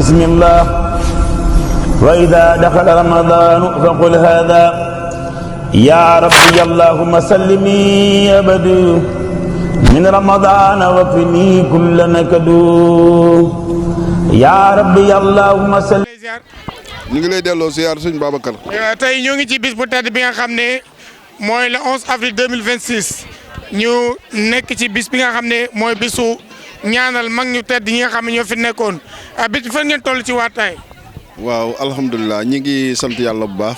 بسم الله وإذا دخل رمضان فقل هذا يا ربي اللهم سلمي أبدا من رمضان وفني كل نكد يا ربي اللهم سلم. ñu ngi lay delloo ziar sëñ Babacar. tey ñoo ngi ci bis bu tedd bi nga xam ne mooy le 11 avril 2026 ñu nekk ci bis bi nga xam ne mooy bisu ñaanal mag ñu tedd ñi nga xam ne ñoo fi nekkoon bis bi fan ngeen toll ci waataay. waaw alhamdulilah ñi ngi sant yàlla bu baax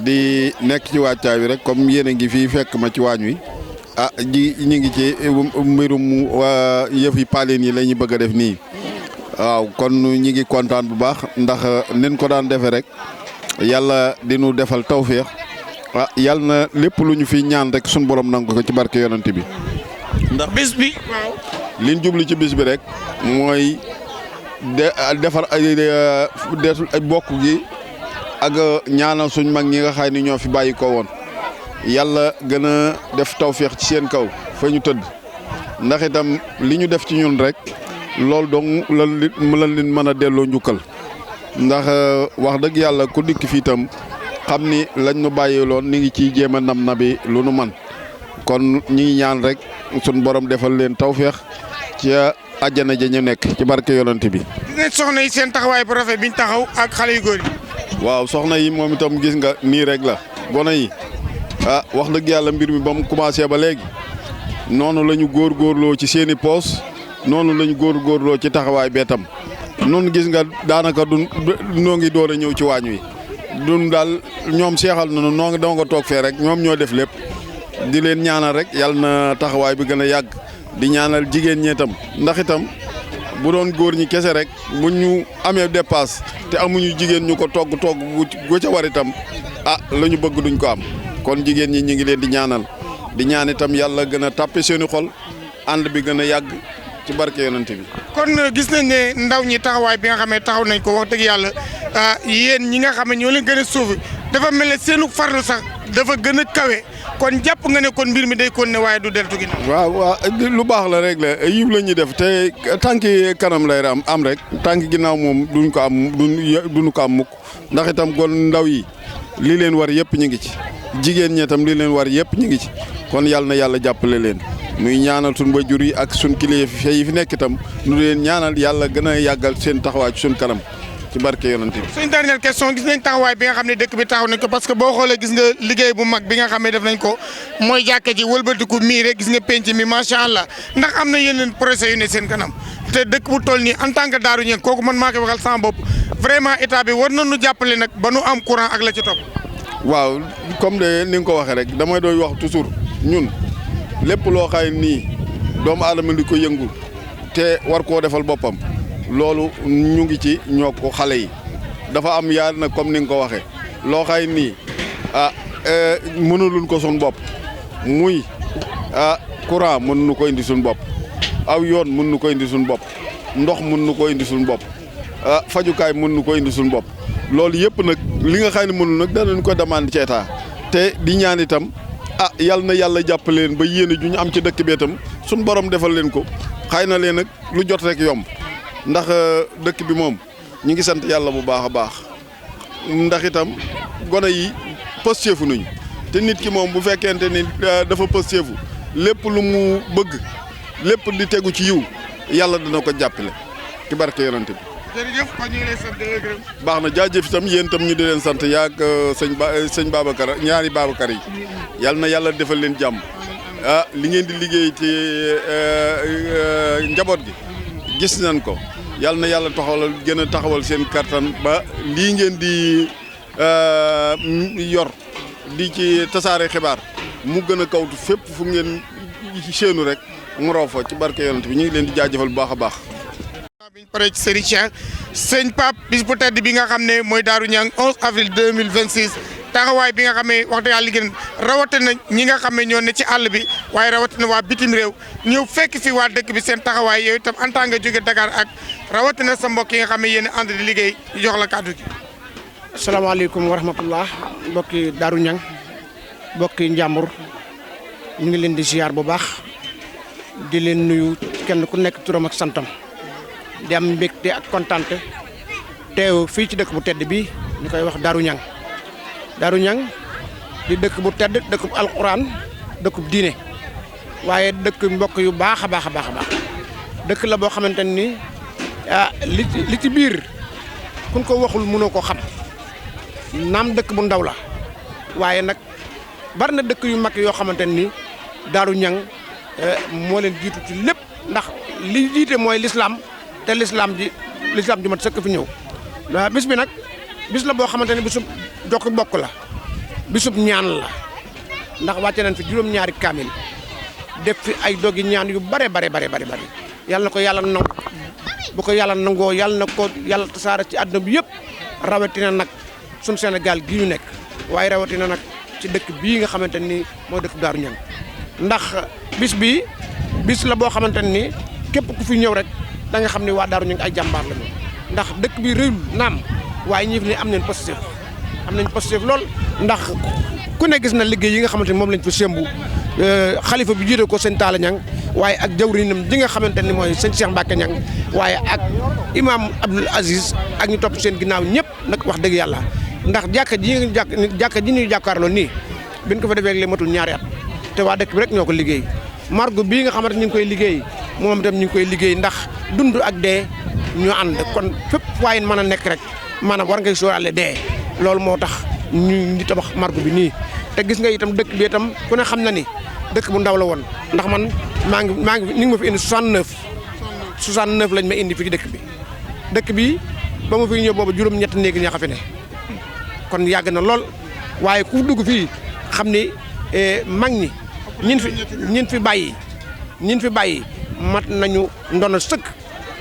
di nekk ci waajtaay wi rek comme yéen a ngi fii fekk ma ci waañ wi ñi ngi ci mbirum yëf yi paaleen yi la ñu bëgg a def nii. waaw kon ñi ngi kontaan bu baax ndax nin ko daan defee rek yàlla di nu defal tawféex yàlla na lépp lu ñu fi ñaan rek suñu borom nangu ko ci barke yonent bi. ndax bis bi waaw. liñ jublu ci bis bi rek mooy defar ay bokk gi ak ñaanal suñ mag ñi nga xam ni ñoo fi bàyyi ko woon yàlla gën a def tawféex ci seen kaw fa ñu tëdd ndax itam li ñu def ci ñun rek. loolu dong lan leen mën a delloo njukkal ndax wax dëgg yàlla ku dikk fii itam xam ni lañ nu bàyyiloon ni ngi ciy jéem a nabi lu nu man kon ñi ngi ñaan rek sun borom defal leen tawféex ci àjjana ja ñu nekk ci barke yonent bi. gis nañ soxna yi seen taxawaay bu rafet biñ taxaw ak xale yu góor yi. waaw soxna yi moom itam gis nga nii rek la gone yi wax dëgg yàlla mbir mi ba mu commencé ba léegi noonu la ñu góorgóorloo ci seeni poos noonu lañu góorgóorloo ci taxawaay bee tam noonu gis nga daanaka noo ngi door a ñëw ci waañ wi dun daal ñoom seexal nañu noo ngi doo nga toog fee rek ñoom ñoo def lépp di leen ñaanal rek yàlla na taxawaay bi gën a yàgg di ñaanal jigéen ñi itam ndax itam bu doon góor ñi kese rek bu ñu amee dépasse te amuñu jigéen ñu ko togg gu ca war itam la ñu bëgg duñ ko am kon jigéen ñi ñu ngi leen di ñaanal di ñaan itam yàlla gën a tàppe seeni xol ànd bi gën a yàgg ci barke yonent bi. kon gis nañ ne ndaw ñi taxawaay bi nga xam ne taxaw nañ ko wax dëgg yàlla yéen ñi nga xam ne ñoo leen gën a suuf dafa mel ne seenu farlu sax dafa gën a kawe kon jàpp nga ne kon mbir mi day kon ne waaye du deltu ginnaaw. waaw lu baax la rek la yiw la ñuy def te tànki kanam lay am rek tànki ginnaaw moom duñ ko am mukk ndax itam kon ndaw yi li leen war yëpp ñu ngi ci jigéen ñi itam li leen war yëpp ñu ngi ci kon yàlla na yàlla jàppale leen. nuy ñaanal suñ waajur yi ak suñ kilifa yi fi nekk itam nu leen ñaanal yàlla gën a yàggal seen taxawaay ci suñ kanam ci barke yonent bi. suñ dernière question gis nañ taxawaay bi nga xam ne dëkk bi taxaw nañ ko parce que boo xoolee gis nga liggéey bu mag bi nga xam ne def nañ ko mooy jàkka ji wëlbatiku mii rek gis nga penc mi macha allah ndax am na yeneen projet yu ne seen kanam te dëkk bu toll nii en tant que Darou Niang kooku man maa koy waxal sama bopp vraiment état bi war nañu jàppale nag ba nu am courant ak la ci topp. waaw comme de ni nga ko waxee rek damay doon wax toujours ñun. lépp loo xay nii doomu aadama di ko yëngu te war koo defal boppam loolu ñu ngi ci ñoo ko xale yi dafa am yaar nag comme ni nga ko waxee loo xay nii mënuluñ ko suñ bopp muy courant mën nu ko indi suñ bopp aw yoon mën nu ko indi suñ bopp ndox mën nu ko indi suñ bopp fajukaay mën nu ko indi suñ bopp loolu yëpp nag li nga xam ne mënul nag danañ ko demande ci état te di ñaan itam yàlla na yàlla jàppale leen ba yéene ju ñu am ci dëkk bi itam suñ borom defal leen ko xëy na leen nag lu jot rek yomb ndax dëkk bi moom ñu ngi sant yàlla bu baax a baax ndax itam gone yi pësteefu nañu te nit ki moom bu fekkente ni dafa pësteefu lépp lu mu bëgg lépp di tegu ci yiw yàlla dina ko jàppale ci barke yonent bi. jërëjëf kon ñu ngi lay sant di la gërëm. baax na jaajëf itam yéen itam ñu di leen sant yaag sëñ Babacar ñaari Babacar yi yàlla na yàlla defal leen jàmm li ngeen di liggéey ci njaboot gi gis nañ ko yàlla na yàlla taxawal gën a taxawal seen kattan ba lii ngeen di yor di ci tasaare xibaar mu gën a kawtu fépp fu ngeen séenu rek mu raw fa ci barke yonent bi ñu ngi leen di jaajëfal bu baax a baax. biñ paree ci Serigne Cheikh sëñ Pape bis bu tedd bi nga xam ne mooy Darou Niang 11 avril 2026 taxawaay bi nga xam ne wax dëgg yàlla liggéey rawatina ñi nga xam ne ñoo ne ci àll bi waaye rawatina waa bitim réew ñëw fekk fi waa dëkk bi seen taxawaay yooyu itam en tant que jóge Dakar ak rawatina sa mbokk yi nga xam ne yéen a ànd di liggéey jox la kàddu gi. asalaamaaleykum wa rahmatullah mbokki Darou Niang mbokki Njàmbur ñu ngi leen di ziar bu baax di leen nuyu kenn ku nekk turam ak santam di am mbégte ak kontante teew fii ci dëkk bu tedd bi ñu koy wax Darou Niang. Darou Niang di dëkk bu tedd dëkk bu alquran dëkk bu diine waaye dëkk mbokk yu baax a baax a baax a baax dëkk la boo xamante ni li ci biir kun ko waxul mënoo ko xam naam dëkk bu ndaw la waaye nag bari na dëkk yu mag yoo xamante ni Darou Niang moo leen jiitu ci lépp ndax li jiite mooy lislaam te lislaam ji mat sëkk fi ñëw bis bi nag bis la boo xamante ni bisub jokk bokk la bisub ñaan la ndax wàcce nañ fi juróom-ñaari kaamil def fi ay dogi ñaan yu bare yàlla na ko yàlla nangu bu ko yàlla nangoo yàlla na ko yàlla tasaare ci àdduna bi yëpp rawatina nag suñ Sénégal gii ñu nekk waaye rawatina nag ci dëkk bii nga xamante ni mooy dëkk Darou Niang ndax bis la boo xamante ni képp ku fi ñëw rek da nga xam ne waa Darou Niang ay jàmbaar lañu ndax dëkk bi réyul naam waaye ñi fi ne am nañ positif lool ndax ku ne gis na liggéey yi nga xamante ni moom lañ fa sémbu xalifa bi jiite ko sëñ Talla Niang waaye ak jawriñam ji nga xamante ni mooy sëñ Cheikh Mbacke Niang waaye ak imam Abdoul Aziz ak ñu topp seen ginnaaw ñëpp nag wax dëgg yàlla ndax jàkka ji ñuy jàkkaarloo nii biñ ko fa defee léegi matul ñaari at te waa dëkk bi rek ñoo ko liggéey margo bii nga xamante ñu ngi koy liggéey moom itam ñu ngi koy liggéey ndax dund ak dee ñu ànd kon fépp waaye mën a nekk rek maanaam war ngay sóoraale dee loolu moo tax ñu di tabax margo bi nii te gis nga itam dëkk bi itam ku ne xam na ni dëkk bu ndaw la woon ndax man maa ngi ni nga ma fi indi 69 lañ ma indi fi ci dëkk bi ba ma fi ñëw boobu juróom-ñett néegi ñaa fi ne kon yàgg na lool waaye ku dugg fii xam ni mag ñi ñin fi bàyyi mat nañu ndono sëkk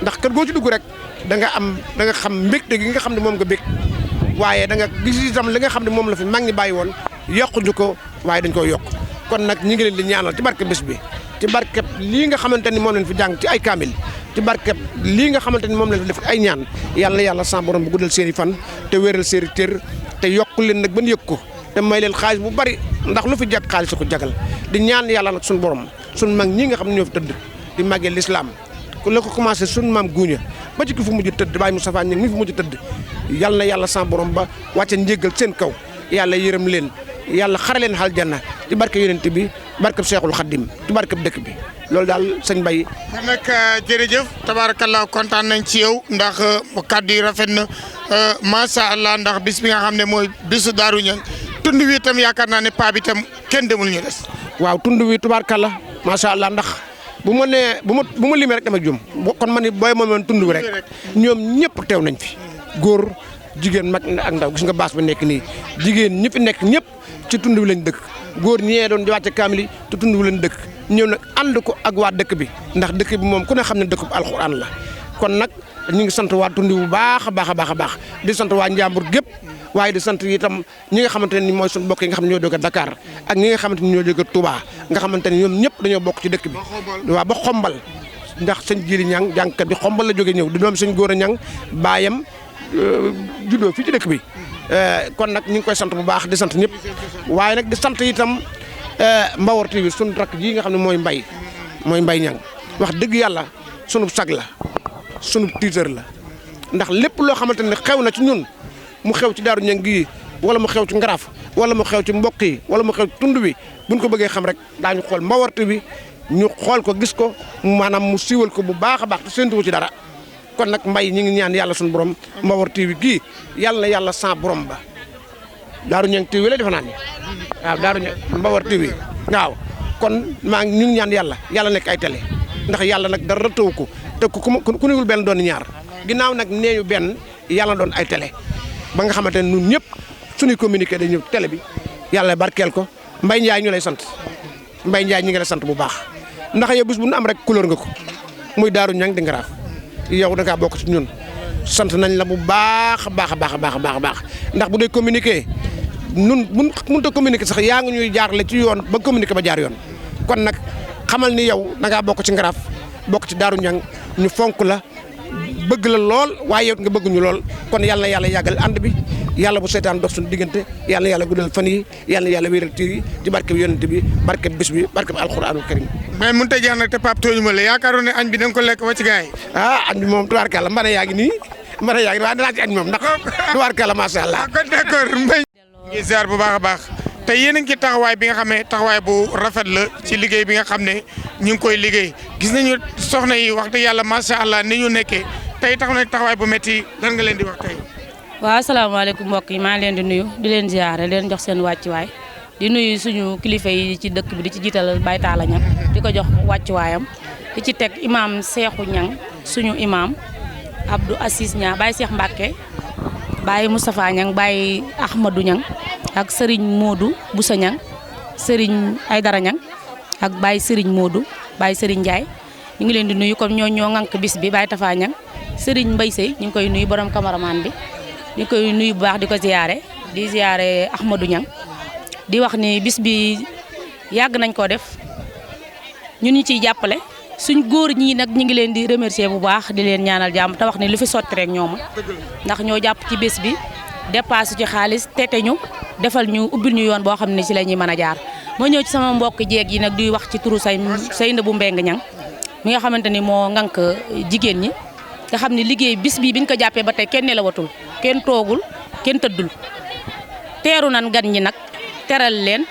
ndax kër goo ci dugg rek da nga xam mbégte gi nga xam ne moom nga bég waaye da nga gis itam li nga xam ne moom la fi mag ñi bàyyi woon yokkuñu ko waaye dañ koy yokk kon nag ñi ngi leen di ñaanal ci barke bés bi ci barkeb lii nga xamante ni moom lañ fi jàng ci ay kaamil ci barkeb lii nga xamante ni moom lañ fi def ay ñaan yàlla sa borom bu guddal seen i fan te wéral seen i tër te yokk leen nag ban yëg ko te may leen xaalis bu bari ndax lu fi jag xaalis ko jagal di ñaan yàlla nag suñu borom suñu mag ñi nga xam ne ñoo fi tëdd di màggee lislaam ku la ko commencé suñu maam guuña ba ci ki fu mujj tëdd Baye Moustapha ñi ngi fi mujj tëdd yàlla sa borom ba wàcce njéggal seen kaw yàlla yërëm leen yàlla xare leen aljanna ci barke yonent bi barkeb Seexul Xaddim ci barkeb dëkk bi loolu daal sëñ Mbaye. kon nag jërëjëf tabaarakallaa kontaan nañ ci yow ndax kàddu yi rafet na macha allah ndax bis bi nga xam ne mooy bisu Darou Niang tund wi itam yaakaar naa ne paa bi itam kenn demul ñu des. waaw tund wi tabaarakallaa macha allah ndax bu ma limee rek dama jum kon ma ni booy moom tund wi rek ñoom ñëpp teew nañ fi góor jigéen mag ak ndaw gis nga baas ba nekk nii jigéen ñi fi nekk ñëpp ci tund wi lañ dëkk góor ñee doon wàcce kaamil yi te tund wi lañ dëkk ñëw nag ànd ko ak waa dëkk bi ndax dëkk bi moom ku ne xam ne dëkk bu alxuraan la kon nag ñu ngi sant waa tund bu baax a baax di sant waa Njàmbur gépp waaye di sant itam ñi nga xamante ne ni mooy suñu bokk yi nga xam ne ñoo jóge Dakar ak ñi nga xamante ni ñoo jóge Touba nga xamante ne ñoom ñëpp dañoo bokk ci dëkk bi waaw ba xombal ndax sëñ Jili Ñang jàngkat bi xombal la jóge ñëw di doom sëñ Góor a Ñang baayam juddoo fii ci dëkk bi kon nag ñu ngi koy sant bu baax di sant ñëpp waaye nag di sant itam Mbawar TV sunu rakk ji nga xam ne mooy Mbay Ñang wax dëgg yàlla sunu sag la sunu tiitër la ndax lépp loo xamante ne xew na ci ñun mu xew ci Darou Niang gii wala mu xew ci Ngaraaf wala mu xew ci mbokk yi wala mu xew ci tund wi buñ ko bëggee xam rek daañu xool Mbawar TV ñu xool ko gis ko maanaam mu siiwal ko bu baax a baax te séntuwu ci dara kon nag Mbay ñi ngi ñaan yàlla suñu borom Mbawar TV gii yàlla na yàlla sans borom ba Darou Niang TV la defe naa ni waaw Darou Niang Mbawar TV waaw kon maa ngi ñu ngi ñaan yàlla nekk ay télé ndax yàlla nag dara tëw ko te ku niwul benn doon ñaar ginnaaw nag nee ñu benn yàlla doon ay télé ba nga xamante ne ñun ñëpp suñuy communiqué dañu ñëw télé bi yàlla barkeel ko Mbaye Ndiaye ñu lay sant Mbaye Ndiaye ñu ngi lay sant bu baax ndax yow bis bu nu am rek couleur nga ko muy Darou Niang di Ngaraaf yow da ngaa bokk ci ñun sant nañ la bu baax a baax ndax bu dee communiqué nun mënut a communiqué sax yaa ngi ñuy jaarale ci yoon ba communiqué ba jaar yoon kon nag xamal ni yow da ngaa bokk ci Ngaraaf bokk ci Darou Niang ñu fonk la bëgg la lool waaye yow nga bëgg ñu lool kon yàlla na yàlla yàggal ànd bi yàlla bu seetaan dox suñu diggante yàlla na yàlla guddal fan yi yàlla na yàlla wéeral tiir yi ci barke bi yonent bi barke bi bis bi barke bi alxuraanul karim mais mënut a jeex nag te Pape tooñu ma la yaakaaroon ne añ bi da nga ko lekk ba ci gars yi. añ bi moom tubaarkàlla mbana yaa ngi nii mën a yàgg waaye danaa ci añ moom ndax tubaarkalla macha allah. kon d'accord Mbaye. ngi ziar bu baax a baax te yéen a ngi ci taxawaay bi nga xam ne taxawaay bu rafet la ci liggéey bi nga xam ne ñu ngi koy liggéey gis nañu soxna yi wax dëgg yàlla macha allah ni ñu nekkee tey tax na taxawaay bu métti lan nga leen di wax tey. waaw asalaamaaleykum mbokk yi maa ngi leen di nuyu di leen ziare leen jox seen wàccuwaay di nuyu suñu kilifa yi ci dëkk bi di ci jiital Baye Talla Niang di ko jox wàccuwaayam di ci teg imaam Cheikhou Niang suñu imaam Abdou Assis Niang Baye Cheikh Mbacke Baye Moustapha Niang Baye Ahmadou Niang ak Serigne Modou Boussa Niang Serigne Aydara Niang ak Baye Serigne Modou Baye Serigne Ndiaye ñu ngi leen di nuyu comme ñoo ŋànk bis bi Baye Tafa Niang Serigne Mbaye Sey ñu ngi koy nuyu borom cameraman bi di koy nuyu bu baax di ko ziyaare Ahmadou Niang di wax ni bis bi yàgg nañ koo def ñun ñu ciy jàppale suñ góor ñii nag ñu ngi leen di remercier bu baax di leen ñaanal jàmm te wax ni lu fi sotti rek ñooma ndax ñoo jàpp ci bés bi dépassé ci xaalis tete ñu defal ñu ubbil ñu yoon boo xam ne ci la ñuy mën a jaar moo ñëw ci sama mbokk jeeg yi nag di wax ci turu Seynabou Mbengue Niang mi nga xamante ni moo ŋànk jigéen ñi nga xam ne liggéey bis bi biñ ko jàppee ba tey kenn nelawatul kenn toogul kenn tëddul teeru nan gan ñi nag teral leen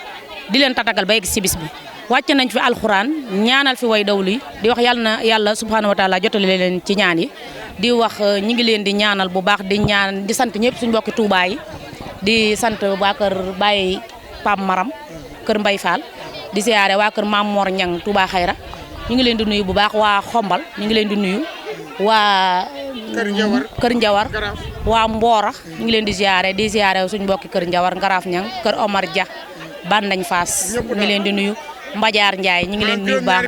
di leen tatagal ba yegg ci bis bi wàcc nañ fi alxuraan ñaanal fi way dawlu yi di wax yàlla na yàlla subhaanahu wa taala jotale leen ci ñaan yi di wax ñi ngi leen di ñaanal bu baax di sant ñëpp suñu mbokki Touba yi di sant waa kër Baye Pam Maram kër Mbay Fall di siyaare waa kër Mam Mor Ñang Touba Xayra ñu ngi leen di nuyu bu baax waa Xombal ñu ngi leen di nuyu waa kër Njawar waa Mboora ñu ngi leen di ziare suñu mbokki kër Njawar Ngaraaf Ñang kër Omar Dia Bandañ Faas ñu ngi leen di nuyu Mbajaar Ndiaye ñu ngi leen di nuyu baax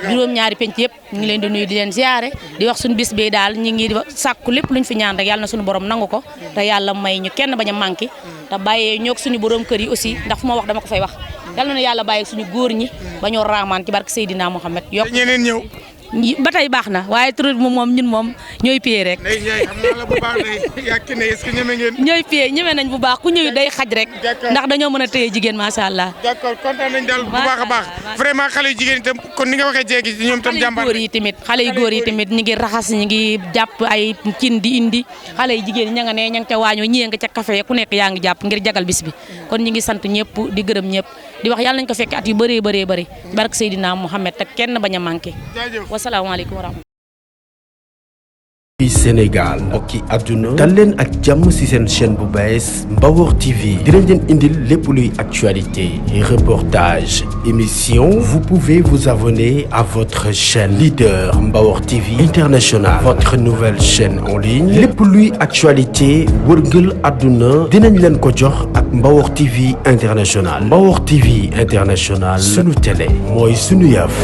juróom-ñaari penc yëpp ñu ngi leen di nuyu di leen ziare di wax suñu bis bi daal ñu ngi sàkku lépp luñ fi ñaan rek yàlla na suñu borom nangu ko te yàlla may ñu kenn bañ a manqué te bàyyee ñoog suñu borom kër yi aussi ndax fu ma wax dama ko fay wax yàlla na yàlla bàyyi suñu góor ñi ba ñoo raamaan ci barke Seydina Mohamed yokk ñeneen ñëw ba tey baax na waaye tur moom ñun moom ñooy piyee rek. Ndeye Ndiaye xam naa la bu baax day yàq ne est-ce que ñeme ngeen. ñooy piyee ñeme nañ bu baax ku ñëw day xaj rek. ndax dañoo mën a téye jigéen macha allah. d'accord kontaan nañ daal bu baax a baax. vraiment xale yu jigéen itam kon ni nga waxee jéegi ñoom tam jàmbaar. xale yu góor yi tamit ñi ngi raxas ñi ngi jàpp ay cin di indi xale yu jigéen ña nga ne ña nga ca waañoo ñii nga ca café ku nekk yaa ngi jàpp ngir jagal bis bi kon ñi ngi sant ñëpp di gërëm ñëpp di wax yàlla nañ ko fekk at yu bëree bëri barke Seydina Mohamed te kenn bañ a manqué wasalaamaaleykum wa rahmatulah. fii Sénégal mbokki àdduna dal leen ak jàmm ci seen chaîne bu bees Mbawor TV dinañ leen indil lépp luy actualité reportage émission vous pouvez vous abonner à votre chaîne leader Mbawor TV International votre nouvelle chaîne en ligne lépp luy actualité wërngël àdduna dinañ leen ko jox ak Mbawor TV International Mbawor TV International sunu télé mooy sunu yëf